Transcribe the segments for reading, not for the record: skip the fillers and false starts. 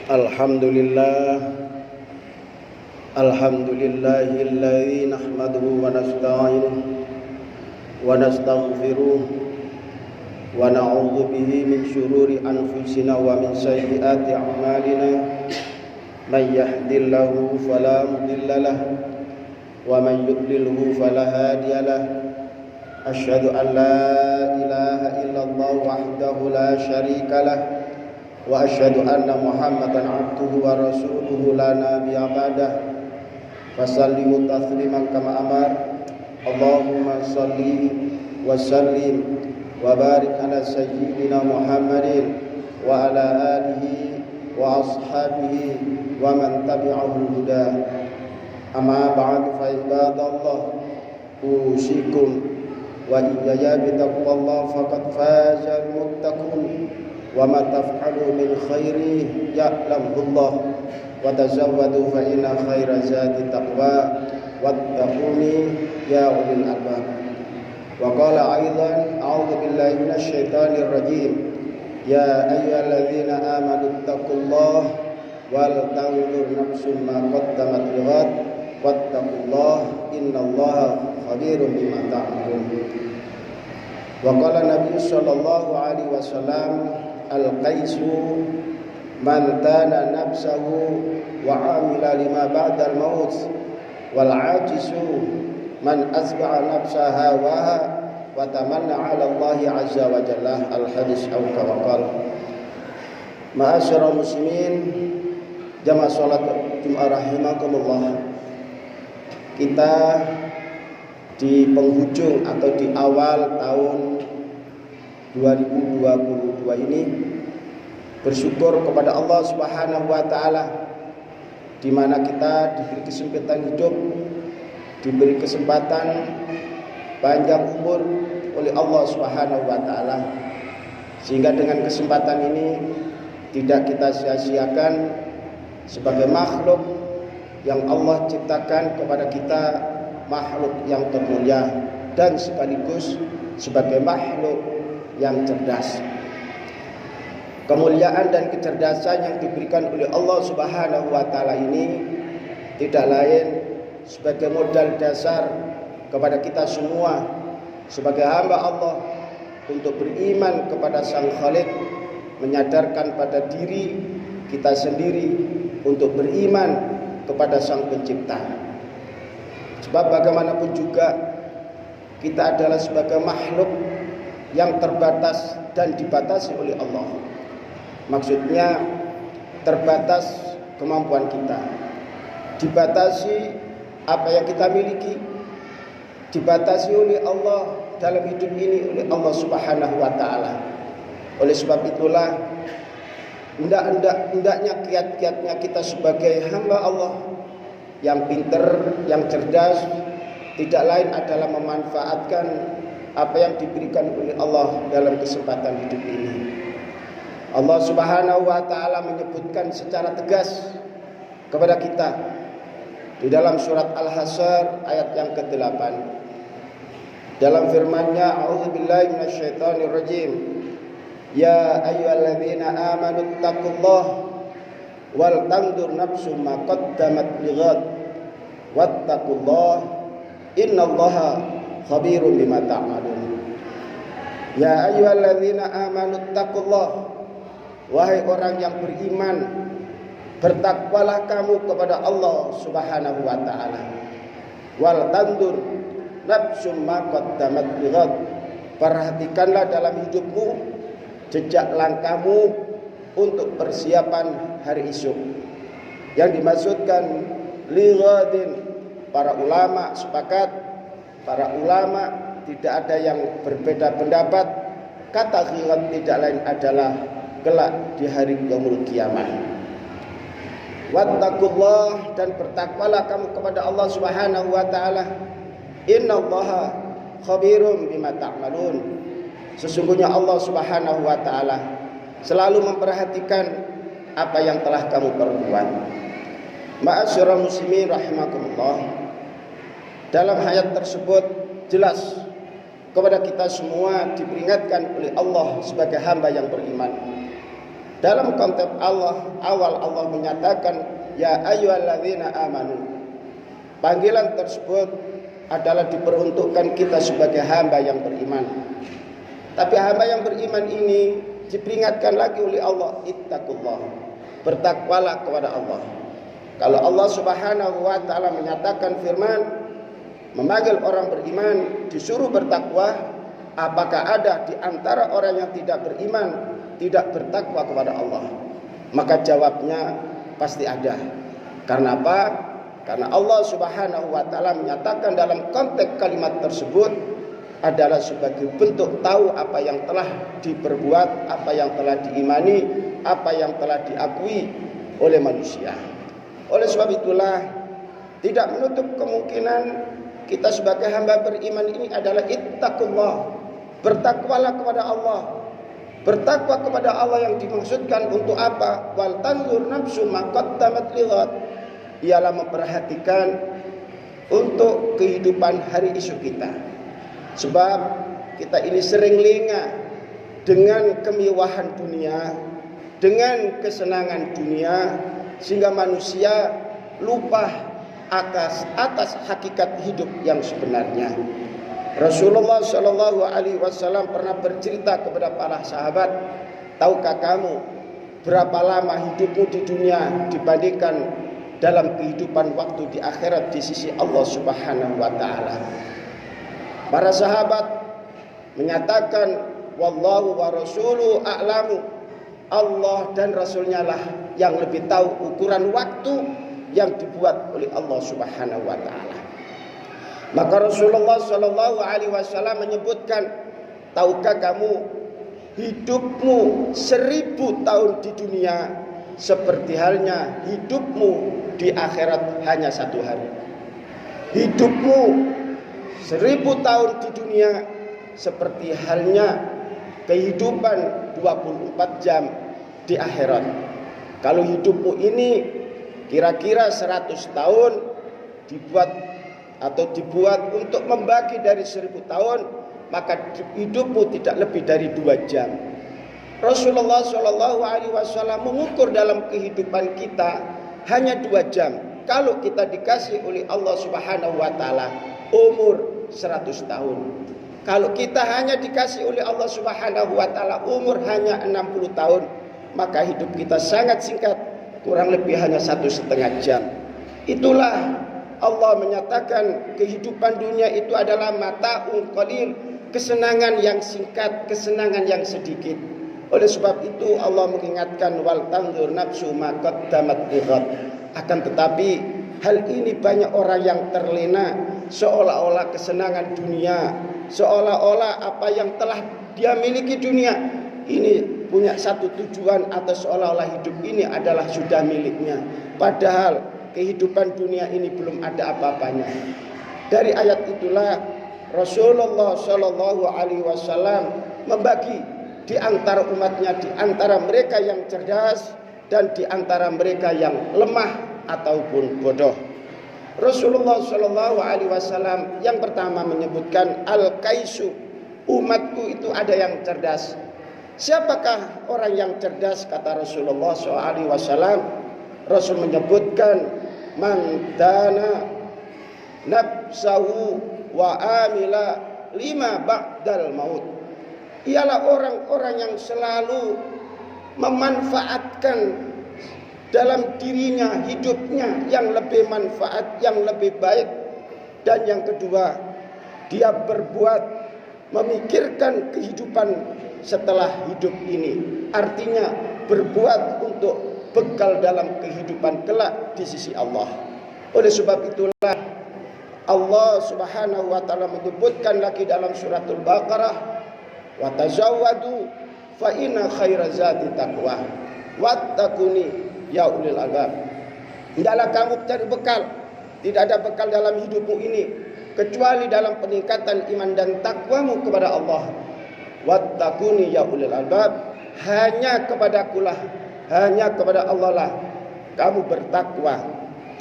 Alhamdulillah, alhamdulillahilladzi nahmaduhu wa nasta'inuhu wa nastaghfiruh wa na'udzu bihi min syururi anfusina wa min sayyiati a'malina. May yahdihillahu fala mudilla lahu wa man yudlilhu fala hadiya lahu. Asyhadu an la ilaha illallah wahdahu la syarika lahu wa asyhadu anna Muhammadan abduhu wa rasuluhu la nabiyya ba'dah. Fasallimu tasliman kama amar. Allahumma salli wa sallim wa barik ala sayyidina Muhammadin wa ala alihi wa ashabihi wa man tabi'ahum huda. Amma ba'du fa ibadallah, usikum wa iyaya bi taqwallah faqad fazal muttaqun. Wa ma taf'alu min khairi ya'lamullah wa tazawwadu fa inna khaira zadi taqwa wattaquni ya ulil albab. Wa qala aidan a'udzu billahi minasy syaithanir rajim ya ayyuhalladzina amanu taqullaha wal tanzur nafsum ma qaddamat lighad wattaqullaha innallaha khabirum bima ta'malun. Wa qala Nabi sallallahu alaihi wasallam al-qaisu man tana nafsahu wa amila lima ba'dal maut wal ajisu man asba'a nafsaha wa tamanna 'ala Allah azza wa jalla. Al-hadis aw kama qala. Ma'asyiral muslimin, jamaah salat Jumat rahimakumullah. Kita di penghujung atau di awal tahun 2022 ini bersyukur kepada Allah Subhanahu wa taala di mana kita diberi kesempatan hidup, diberi kesempatan panjang umur oleh Allah Subhanahu wa taala, sehingga dengan kesempatan ini tidak kita sia-siakan sebagai makhluk yang Allah ciptakan kepada kita, makhluk yang termulia dan sekaligus sebagai makhluk yang cerdas. Kemuliaan dan kecerdasan yang diberikan oleh Allah Subhanahu wa taala ini tidak lain sebagai modal dasar kepada kita semua sebagai hamba Allah untuk beriman kepada Sang Khalik, menyadarkan pada diri kita sendiri untuk beriman kepada Sang Pencipta. Sebab bagaimanapun juga kita adalah sebagai makhluk yang terbatas dan dibatasi oleh Allah. Maksudnya terbatas kemampuan kita, dibatasi apa yang kita miliki, dibatasi oleh Allah dalam hidup ini oleh Allah Subhanahu wa taala. Oleh sebab itulah hendaknya kiat-kiatnya kita sebagai hamba Allah yang pintar, yang cerdas, tidak lain adalah memanfaatkan apa yang diberikan oleh Allah dalam kesempatan hidup ini. Allah Subhanahu wa taala menyebutkan secara tegas kepada kita di dalam surat Al-Hasyr ayat yang ke-8. Dalam firman-Nya, a'udzubillahi minasyaitonir rajim. Ya ayyuhalladzina amanu taqullaha wal tanzur nafsum ma qaddamat lighad wattaqullaha innallaha khabirun bima ta'malun. Ya ayyuhalladzina amanu taqullaha, wahai orang yang beriman, bertakwalah kamu kepada Allah Subhanahu wa taala. Wal tanzur nafsum ma qaddamat lighad, perhatikanlah dalam hidupmu jejak langkahmu untuk persiapan hari esok. Yang dimaksudkan lighadin, para ulama sepakat, para ulama tidak ada yang berbeda pendapat, kata ghad tidak lain adalah kelak di hari yaumul kiamah. Wattaqullah, dan bertakwalah kamu kepada Allah Subhanahu wa taala. Innallaha khabirum bima ta'malun. Sesungguhnya Allah Subhanahu wa taala selalu memperhatikan apa yang telah kamu perbuat. Ma'asyiral muslimin rahimakumullah. Dalam ayat tersebut jelas kepada kita semua diperingatkan oleh Allah sebagai hamba yang beriman Dalam konteks Allah, awal Allah menyatakan ya ayyuhalladzina amanu. Panggilan tersebut adalah diperuntukkan kita sebagai hamba yang beriman. Tapi hamba yang beriman ini diperingatkan lagi oleh Allah, ittaqullah, bertakwalah kepada Allah. Kalau Allah Subhanahu wa taala menyatakan firman, memanggil orang beriman disuruh bertakwa, apakah ada di antara orang yang tidak beriman tidak bertakwa kepada Allah? Maka jawabnya pasti ada. Karena apa? Karena Allah Subhanahu wa taala menyatakan dalam konteks kalimat tersebut adalah sebagai bentuk tahu apa yang telah diperbuat, apa yang telah diimani, apa yang telah diakui oleh manusia. Oleh sebab itulah tidak menutup kemungkinan kita sebagai hamba beriman ini adalah ittaqullah, bertakwalah kepada Allah. Bertakwa kepada Allah yang dimaksudkan untuk apa? Wal tanzur nafsu ma qaddamat lighad, ialah memperhatikan untuk kehidupan hari esok kita. Sebab kita ini sering lengah dengan kemewahan dunia, dengan kesenangan dunia, sehingga manusia lupa atas hakikat hidup yang sebenarnya. Rasulullah Shallallahu Alaihi Wasallam pernah bercerita kepada para sahabat, tahukah kamu berapa lama hidupmu di dunia dibandingkan dalam kehidupan waktu di akhirat di sisi Allah Subhanahu Wa Taala? Para sahabat menyatakan, wallahu wa rasuluhu a'lamu, Allah dan Rasulnya lah yang lebih tahu ukuran waktu yang dibuat oleh Allah Subhanahu Wa Taala. Maka Rasulullah Shallallahu Alaihi Wasallam menyebutkan, tahukah kamu hidupmu 1000 tahun di dunia seperti halnya hidupmu di akhirat hanya 1 hari. Hidupmu 1000 tahun di dunia seperti halnya kehidupan 24 jam di akhirat. Kalau hidupmu ini kira-kira 100 tahun dibuat untuk membagi dari 1000 tahun, maka hidupmu tidak lebih dari 2 jam. Rasulullah Shallallahu Alaihi Wasallam mengukur dalam kehidupan kita hanya 2 jam. Kalau kita dikasih oleh Allah Subhanahu Wa Taala umur 100 tahun, kalau kita hanya dikasih oleh Allah Subhanahu Wa Taala umur hanya 60 tahun, maka hidup kita sangat singkat, kurang lebih hanya 1,5 jam. Itulah Allah menyatakan kehidupan dunia itu adalah mata'un qalil, kesenangan yang singkat, kesenangan yang sedikit. Oleh sebab itu Allah mengingatkan wal tanzur nafsu ma qaddamat lighad. Akan tetapi hal ini banyak orang yang terlena, seolah-olah kesenangan dunia, seolah-olah apa yang telah dia miliki dunia ini punya satu tujuan, atau seolah-olah hidup ini adalah sudah miliknya. Padahal kehidupan dunia ini belum ada apa-apanya. Dari ayat itulah Rasulullah Shallallahu Alaihi Wasallam membagi di antara umatnya, di antara mereka yang cerdas dan di antara mereka yang lemah ataupun bodoh. Rasulullah Shallallahu Alaihi Wasallam yang pertama menyebutkan al-kaisu, umatku itu ada yang cerdas. Siapakah orang yang cerdas? Kata Rasulullah Shallallahu Alaihi Wasallam, Rasul menyebutkan man dana nafsahu wa amila lima ba'dal maut, ialah orang-orang yang selalu memanfaatkan dalam dirinya hidupnya yang lebih manfaat, yang lebih baik. Dan yang kedua, dia berbuat memikirkan kehidupan setelah hidup ini, artinya berbuat untuk bekal dalam kehidupan kelak di sisi Allah. Oleh sebab itulah Allah Subhanahu wa taala menyebutkan lagi dalam suratul Baqarah, wa tazawwadu fa inna khairaz zadi taqwa wattaquni ya ulil albab. Hendaklah kamu cari bekal. Tidak ada bekal dalam hidupmu ini kecuali dalam peningkatan iman dan takwamu kepada Allah. Wattaquni ya ulil albab, hanya kepadakulah, hanya kepada Allah lah kamu bertakwa,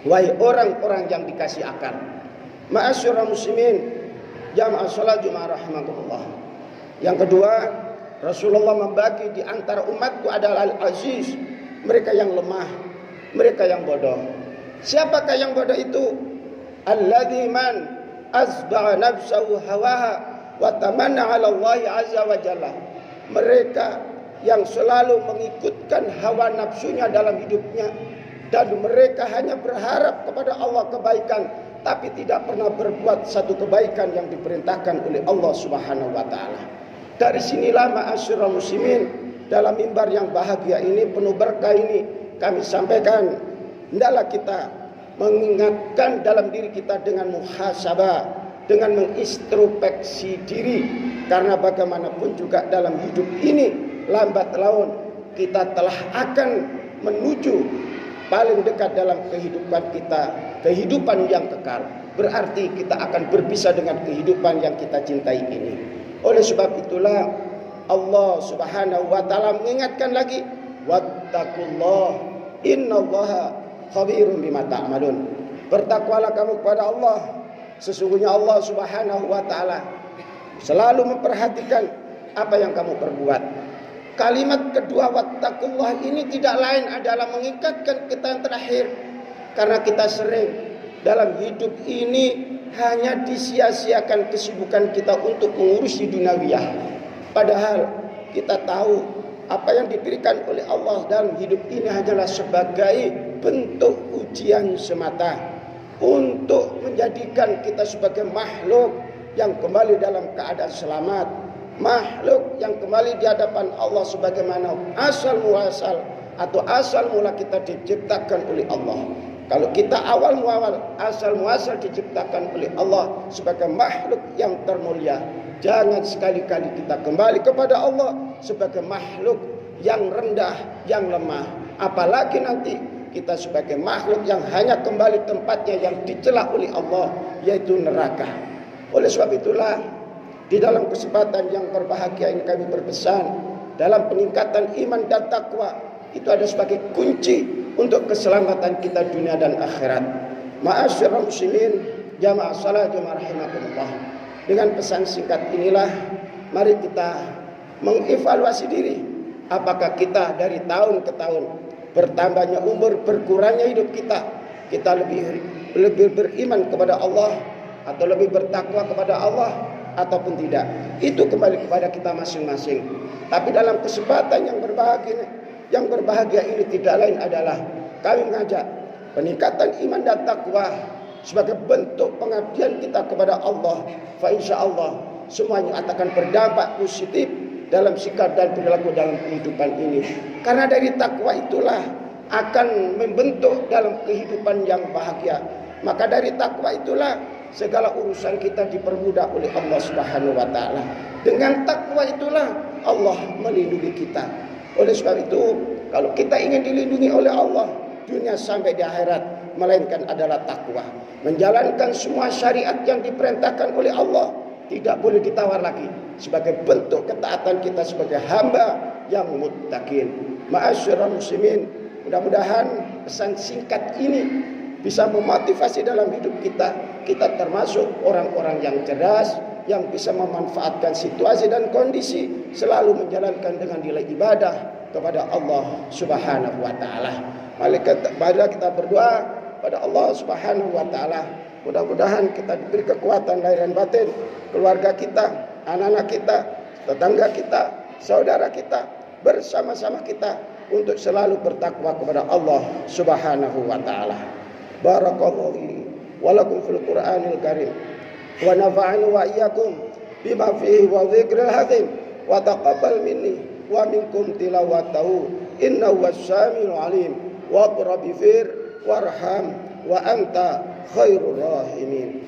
wahai orang-orang yang dikasih akal. Ma'asyiral muslimin, jamaah salat Jumat rahimakumullah. Yang kedua, Rasulullah membagi di antara umatku adalah al-aziz, mereka yang lemah, mereka yang bodoh. Siapakah yang bodoh itu? Alladzi man asba'a nafsahu hawaha wa tamanna 'ala Allah azza wa jalla. Mereka yang selalu mengikutkan hawa nafsunya dalam hidupnya, dan mereka hanya berharap kepada Allah kebaikan, tapi tidak pernah berbuat satu kebaikan yang diperintahkan oleh Allah Subhanahu wa taala. Dari sinilah ma'asyiral muslimin, dalam mimbar yang bahagia ini, penuh berkah ini, kami sampaikan, hendaklah kita mengingatkan dalam diri kita dengan muhasabah, dengan mengintrospeksi diri, karena bagaimanapun juga dalam hidup ini lambat laun kita telah akan menuju paling dekat dalam kehidupan kita, kehidupan yang kekal. Berarti kita akan berpisah dengan kehidupan yang kita cintai ini. Oleh sebab itulah Allah Subhanahu wa taala mengingatkan lagi, wattaqullah innallaha khabirum bima ta'malun. Bertakwalah kamu kepada Allah, sesungguhnya Allah Subhanahu wa taala selalu memperhatikan apa yang kamu perbuat. Kalimat kedua wattaqullah ini tidak lain adalah mengingatkan kita yang terakhir, karena kita sering dalam hidup ini hanya disia-siakan kesibukan kita untuk mengurusi duniawiyah. Padahal kita tahu apa yang diberikan oleh Allah dalam hidup ini hanyalah sebagai bentuk ujian semata, untuk menjadikan kita sebagai makhluk yang kembali dalam keadaan selamat, makhluk yang kembali di hadapan Allah sebagaimana asal muasal atau asal mula kita diciptakan oleh Allah. Kalau kita awal muawal asal muasal diciptakan oleh Allah sebagai makhluk yang termulia, jangan sekali-kali kita kembali kepada Allah sebagai makhluk yang rendah, yang lemah. Apalagi nanti kita sebagai makhluk yang hanya kembali tempatnya yang dicela oleh Allah, yaitu neraka. Oleh sebab itulah, di dalam kesempatan yang berbahagia ini kami berpesan, dalam peningkatan iman dan takwa itu ada sebagai kunci untuk keselamatan kita dunia dan akhirat. Ma'asyiral muslimin, jamaah salat jamaah rahimakumullah. Dengan pesan singkat inilah, mari kita mengevaluasi diri. Apakah kita dari tahun ke tahun, bertambahnya umur, berkurangnya hidup kita lebih beriman kepada Allah, atau lebih bertakwa kepada Allah, ataupun tidak. Itu kembali kepada kita masing-masing. Tapi dalam kesempatan yang berbahagia ini tidak lain adalah kami mengajak peningkatan iman dan takwa sebagai bentuk pengabdian kita kepada Allah. Fa insyaallah semuanya akan berdampak positif dalam sikap dan perilaku dalam kehidupan ini. Karena dari takwa itulah akan membentuk dalam kehidupan yang bahagia. Maka dari takwa itulah segala urusan kita dipermudah oleh Allah Subhanahu wa taala. Dengan takwa itulah Allah melindungi kita. Oleh sebab itu, kalau kita ingin dilindungi oleh Allah dunia sampai di akhirat, melainkan adalah takwa. Menjalankan semua syariat yang diperintahkan oleh Allah, tidak boleh ditawar lagi, sebagai bentuk ketaatan kita sebagai hamba yang muttaqin. Ma'asyiral muslimin, mudah-mudahan pesan singkat ini bisa memotivasi dalam hidup kita. Kita termasuk orang-orang yang cerdas, yang bisa memanfaatkan situasi dan kondisi, selalu menjalankan dengan nilai ibadah kepada Allah Subhanahu wa taala. Mari kita berdoa pada Allah Subhanahu wa taala. Mudah-mudahan kita diberi kekuatan lahir dan batin, keluarga kita, anak-anak kita, tetangga kita, saudara kita, bersama-sama kita untuk selalu bertakwa kepada Allah Subhanahu wa taala. Barakallahu li wa lakum fil Qur'anil Karim. Wa nafa'ani wa iyyakum bima fihi wa dzikril hakim wa taqabbal minni wa minkum tilawatahu innahu was-sami'ul 'alim wa qra bi fir warham wa anta khairur rahimin.